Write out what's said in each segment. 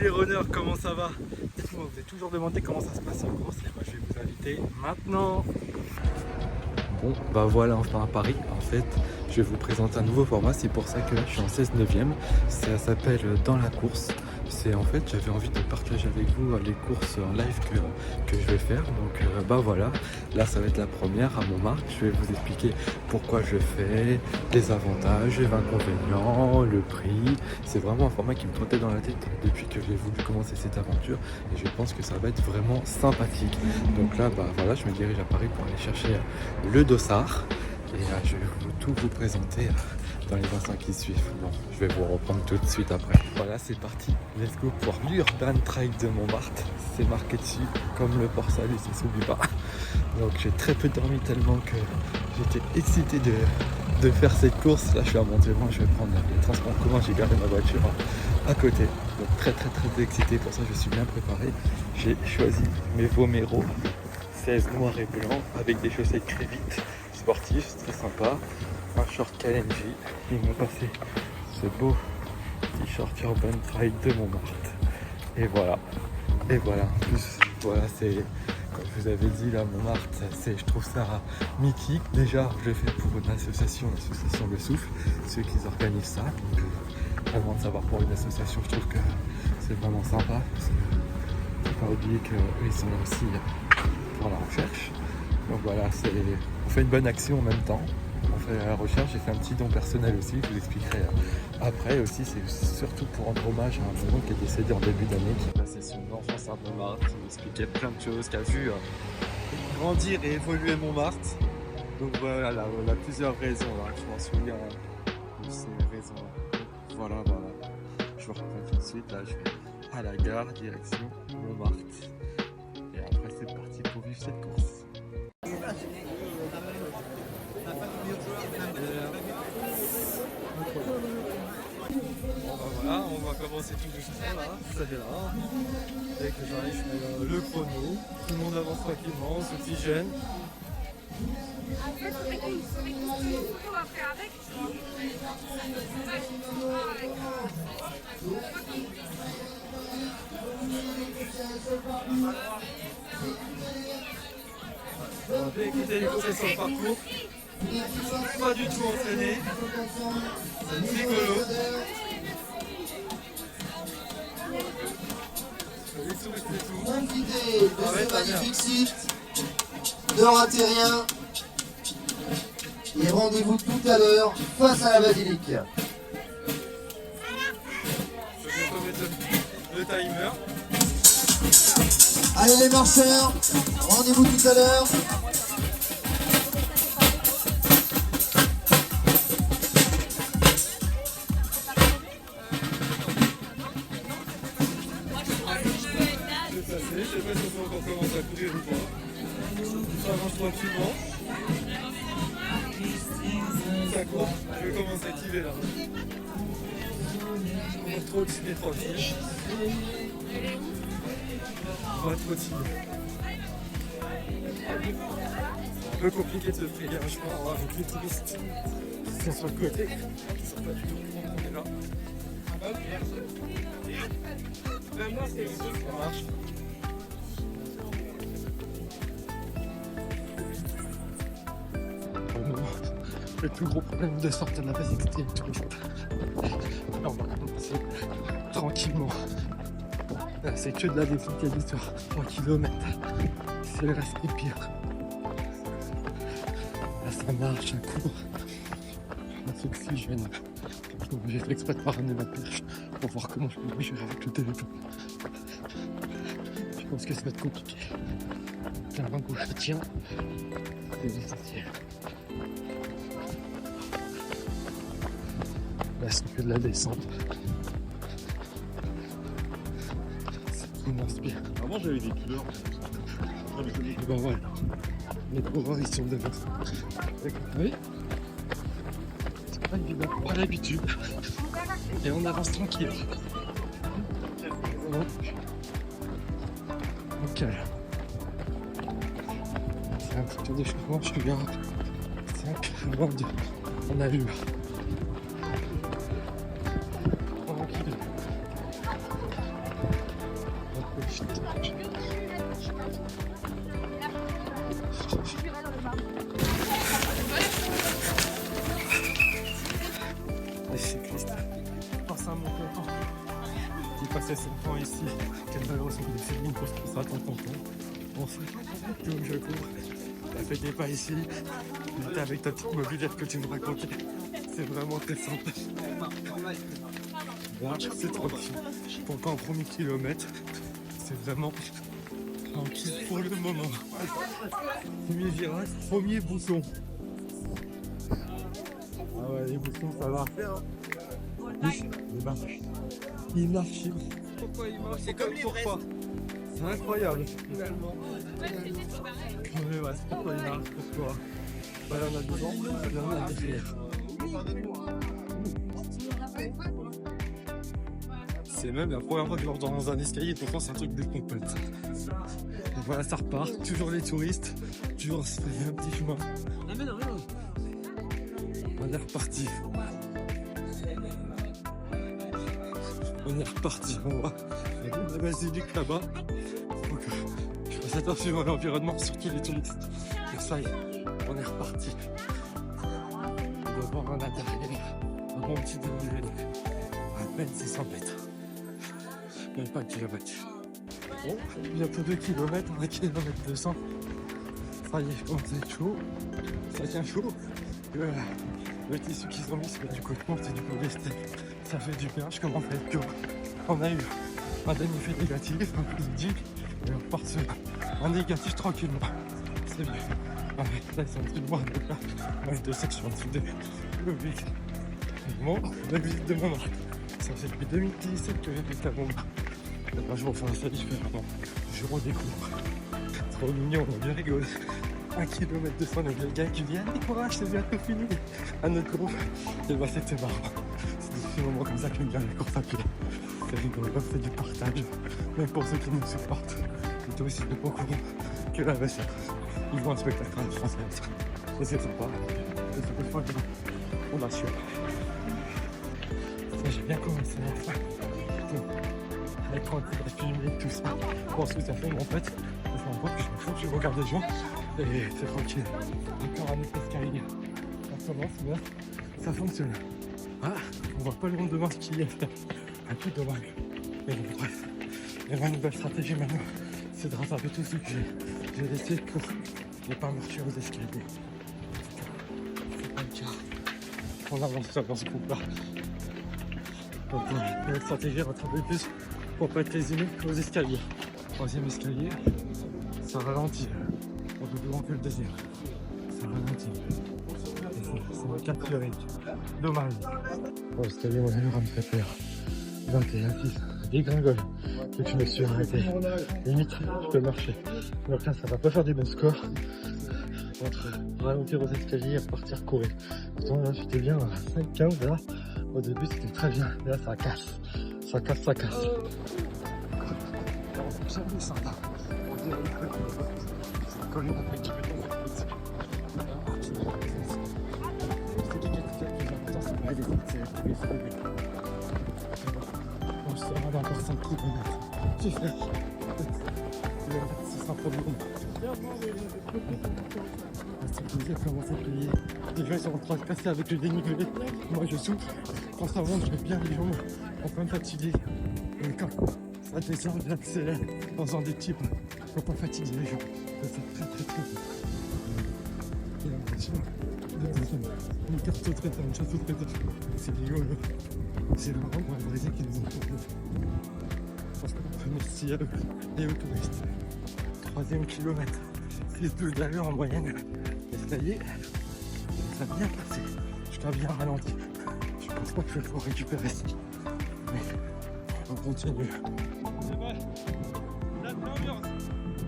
les runners, comment ça va? Dites-moi, vous avez toujours demandé comment ça se passe en course, et moi je vais vous inviter maintenant. Bon, bah voilà, enfin à Paris, en fait, je vais vous présenter un nouveau format, c'est pour ça que là je suis en 16/9, ça s'appelle Dans la course. C'est en fait, j'avais envie de partager avec vous les courses en live que je vais faire, donc bah voilà, là ça va être la première à Montmartre, je vais vous expliquer pourquoi je fais, les avantages, les inconvénients, le prix. C'est vraiment un format qui me trottait dans la tête depuis que j'ai voulu commencer cette aventure et je pense que ça va être vraiment sympathique. Donc là, bah voilà, je me dirige à Paris pour aller chercher le dossard et je vais tout vous présenter dans les instants qui suivent. Bon, je vais vous reprendre tout de suite après. Voilà, c'est parti. Let's go pour l'Urban Trail de Montmartre. C'est marqué dessus comme le port salut, ça s'oublie pas. Donc j'ai très peu dormi tellement que j'étais excité de faire cette course. Là je suis à Montélimar, je vais prendre les transports en commun, j'ai garé ma voiture à côté. Donc très excité, pour ça je suis bien préparé. J'ai choisi mes Vomero 16 noir et blanc avec des chaussettes Crevit sportifs, c'est très sympa. Un short KNJ, ils m'ont passé ce beau t-shirt Urban Trail de Montmartre. Et voilà, en plus, voilà, c'est, comme je vous avais dit, là, Montmartre, je trouve ça mythique. Déjà, je le fais pour une association, l'association Le Souffle, ceux qui organisent ça. Donc, vraiment de savoir pour une association, je trouve que c'est vraiment sympa. Parce que, faut pas oublier qu'eux, ils sont là aussi pour la recherche. Donc voilà, on fait une bonne action en même temps. On fait la recherche, j'ai fait un petit don personnel aussi, je vous expliquerai après. Aussi, c'est surtout pour rendre hommage à un moment qui est décédé en début d'année, qui a passé son enfance à Montmartre, qui m'expliquait plein de choses, qui a vu grandir et évoluer Montmartre. Donc voilà, on a plusieurs raisons, là, je m'en souviens de ces raisons. Voilà, je vous reprends tout de suite, là je vais à la gare, direction Montmartre. Et après c'est parti pour vivre cette course. Voilà, on va commencer tout doucement là, ça est là. Dès que j'arrive, je mets le chrono. Tout le monde avance tranquillement, s'oxygène. On va écouter les conseils sur le parcours. Pas du tout entraîné. C'est rigolo. Invité de ce magnifique site, ne ratez rien. Et rendez-vous tout à l'heure face à la basilique. Je vais remettre le timer. Allez les marcheurs, rendez-vous tout à l'heure. Je sais pas si on peut encore commencer à courir ou pas. Ça avance tranquillement. Ça court. Je vais commencer à tirer là. On va trop tirer tranquille. On va trop tirer. Un peu compliqué de se frayer un chemin avec les touristes qui sont sur le côté. Ils sont pas du tout contents qu'on est là. Ça marche. Le plus gros problème de sortir de la base, c'était les touristes. Là, on va commencer tranquillement. Là, c'est que de la descente sur 3 km. C'est le reste qui est pire. Là, ça marche, ça court. On s'oxygène. J'ai fait exprès de pas ramener ma perche pour voir comment je peux gérer avec le téléphone. Je pense que ça va être compliqué. La main gauche je tiens. C'est difficile. Là, c'est que de la descente. C'est qui m'inspire. Avant j'avais des couleurs. Et ben voilà. Les coureurs ils sont devant. Oui. C'est pas évident, pas l'habitude. Et on avance tranquille. Ok. C'est un petit peu d'échauffement, je regarde. 5, 22. On a eu. Tranquille. Il passait son temps ici, quelle malheureusement décennie pour ce qui sera ton tonton. On se retrouve comme je cours. T'as fait des pas ici, t'es avec ta petite mobilette que tu me racontais. C'est vraiment très simple. Là, c'est tranquille. Pour ton premier kilomètre, c'est vraiment tranquille pour le moment. Premier virage, premier bouton. Ah ouais, les boutons, ça va. Il marche. Il marche. Pourquoi il marche? C'est comme pourquoi. C'est incroyable. Finalement. Mais ouais, c'est pourquoi il marche. Pourquoi? Bah, là, on a devant, là, on a derrière. C'est même la première fois que je rentre dans un escalier, pourtant c'est un truc de compète. Voilà, ça repart. Toujours les touristes. Toujours un petit chemin. On est reparti. On est reparti. On va la basilique là-bas. Faut que je fasse attention à l'environnement, surtout les touristes. Et ça y est, on est reparti. On doit voir un derrière. Un bon petit dénivelé. À peine 600 mètres. Même pas un kilomètre. Bon, bientôt 2 km, 1 km 200. Ça y est, je commence à être chaud. Ça tient chaud. Le tissu qu'ils ont mis, c'est du coton, c'est du polyester. Ça fait du bien, je commence à être chaud. On a eu un demi-fait négatif, un positif, et on repart sur un négatif tranquillement. C'est bien. Là, ils sont en train de voir avec 2 sections en dessous de l'oblique. Bon, la visite de mon oncle. Ça fait depuis 2017 que j'habite à Montmartre. Un jour, on fait un salif, vraiment. Je redécouvre. Trop mignon, on a bien rigolé. 1 km 200, on a le gars qui dit allez, courage, c'est bientôt fini. À notre groupe. Et bah, c'était marrant. C'est des moments comme ça que j'aime bien les courses à pied. C'est rigolo, c'est du partage. Même pour ceux qui nous supportent. Plutôt aussi de bon courant que la vaisselle. Ils vont un spectacle à la française. Et c'est sympa. Et c'est une fois qu'on a su. J'ai bien commencé à faire. Être tranquille, à filmer tout ça. Bon, ce que ça fait, mais en fait, je me rends compte que je me fous, je regarde les gens et c'est tranquille. Encore un autre escalier. Ça commence, mais ça fonctionne. Ah, on voit pas le nombre de marches qu'il y a. Un peu dommage. Mais bon, bref. Et ma nouvelle stratégie maintenant, c'est de rattraper tout ce que j'ai laissé pour ne pas marcher aux escaliers. C'est pas le cas. On avance dans ce groupe-là. Donc, notre stratégie, rattraper plus pour pas être lésiné aux escaliers. Troisième escalier, ça ralentit. On peut plus grand que le deuxième. Ça ralentit. C'est le quatrième. Dommage. Bon, l'escalier, mon allure me fait peur. 21,6. Dégringole. Donc je me suis arrêté. Limite, je peux marcher. Donc là, ça va pas faire des bons scores. Entre ralentir aux escaliers et repartir courir. Pourtant, là, j'étais bien à 5,15 là. Au début, c'était très bien. Et là, ça casse. Ça casse, ça casse. Jamais sympa. On dirait que c'est collé avec du béton. C'est des qualités plus importantes, c'est pas les fruits. Bon, je serai là encore 5 km. J'ai fait 600 pour le moment. C'est plaisir comment c'est payé. Les gens ils sont en train de casser avec le dénivelé. Moi je souffre. Quand ça monte, je vais bien les jambes en train de fatiguer. Et quand ça descend, j'accélère en faisant des petits pas. Faut pas fatiguer les gens. Ça c'est très très très bien. J'ai l'impression de une carte au traiteur, une chasse au traiteur. C'est rigolo. C'est vraiment pour les Brésil qui nous ont fait. Franchement, merci à eux et aux touristes. 3e kilomètre. 6,12 d'allure en moyenne. Et ça y est, ça a bien passé. Je t'ai bien ralenti. Je pense pas que je vais pouvoir récupérer ça. Mais on continue. C'est vrai. Là, l'ambiance.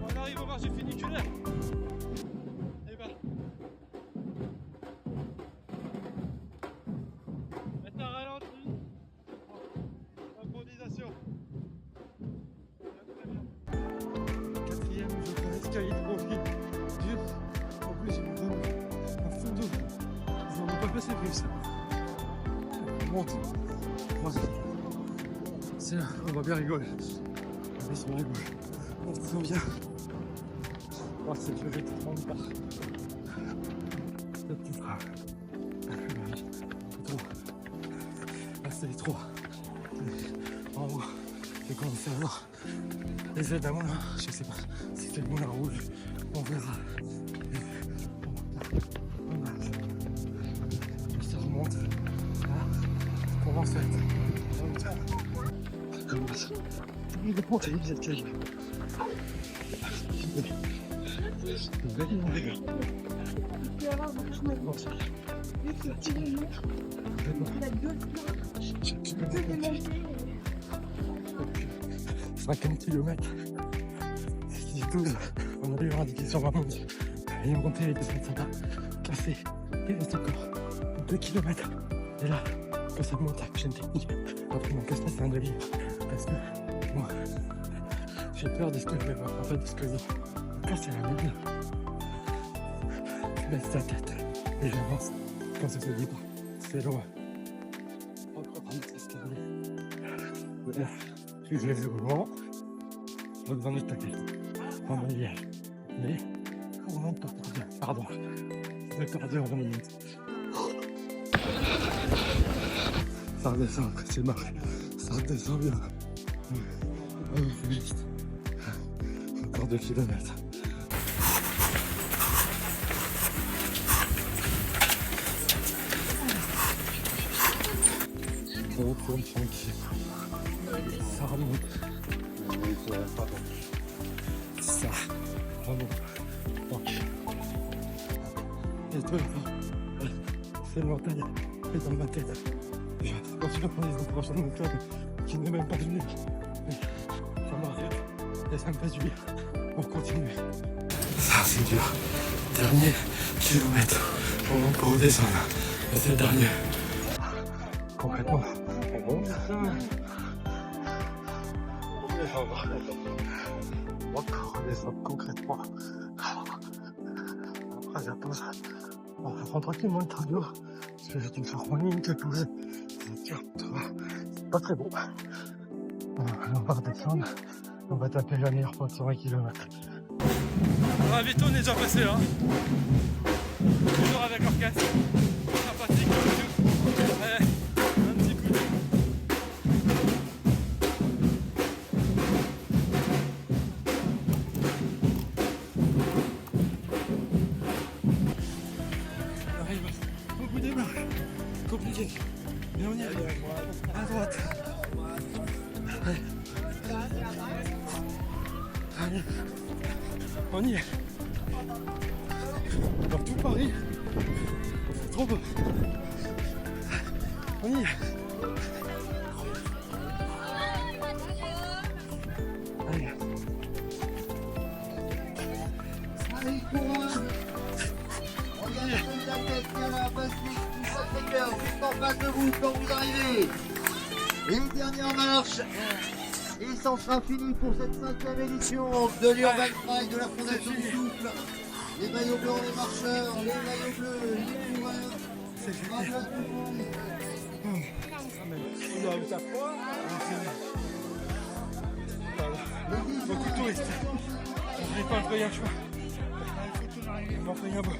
On arrive au marché funiculaire. Et bah. Maintenant, ralenti. Improvisation. 4e, je prends l'escalier de profil. Dur. En plus, j'ai vraiment un fond d'eau. Ils n'en ont pas passé plus. On monte. 3e. C'est là, on va bien rigoler. Allez, on rigole. On se sent bien. Oh, c'est que je vais te prendre par. La petite phrase. C'est trop. Là, c'est les 3. En haut. de commencer à voir les aides à moi. Je sais pas si c'est le moulin rouge, on verra. Ça remonte à Provence-Sète. Il est monté, il est terrible. C'est 50 km. C'est 12. On avait eu un indication sur ma montre. Il est monté, il était sympa, cassé. Il reste encore 2 km. Et là, quand ça monte, j'ai une technique. Après mon casse-tête, c'est un délire. Parce que moi, j'ai peur de ce que je vais voir. En fait, de ce que je vais casser la mine. Je baisse la tête et j'avance quand ça se dit pas. C'est loin. Encore un autre escalier. Je les ai au vent. On va dans ta tête. En manière. Mais on monte pas pour bien. Pardon. Le cardio en 20 minutes. Ça redescend après, c'est marré. Ça redescend bien. Oh, c'est juste. Encore 2 km. On tourne tranquille. Ça remonte. Ça remonte. Tranquille. Et toi, c'est le mental et dans ma tête. Je continue à prendre les encouragements de mon club qui n'est même pas venu. Mais ça m'arrive et ça me fait du bien. On continue. Ça c'est dur. Dernier kilomètre. On monte pour redescendre. Et c'est le dernier. Concrètement, on monte. On va redescendre concrètement. Après la pause, on va prendre tranquillement le cardio. Parce que j'ai dû faire 3 minutes de pause. C'est pas très bon. On va redescendre. On va taper la meilleure fois de 120 km. Ravito, on est déjà passé là. Toujours avec Orcas. Sympathique comme tout. Allez, un petit coup. On arrive au bout des marches. Compliqué. Mais on y arrive. À droite. Allez. Allez. On y est. Dans tout Paris. C'est trop beau. On y est. Allez. Allez, courage. Regardez la tête, bien là, Patrick, du Sacré-Cœur, juste en face de vous quand vous arrivez. Et dernière marche. Il s'en sera fini pour cette 5e édition de l'Urban Trail de la Fondation du Souffle. Les maillots blancs, les marcheurs, les maillots bleus, les coureurs. C'est fini. Bravo à tout le monde. Beaucoup de touristes. J'arrive pas à trouver un choix. Il m'en fait un bout.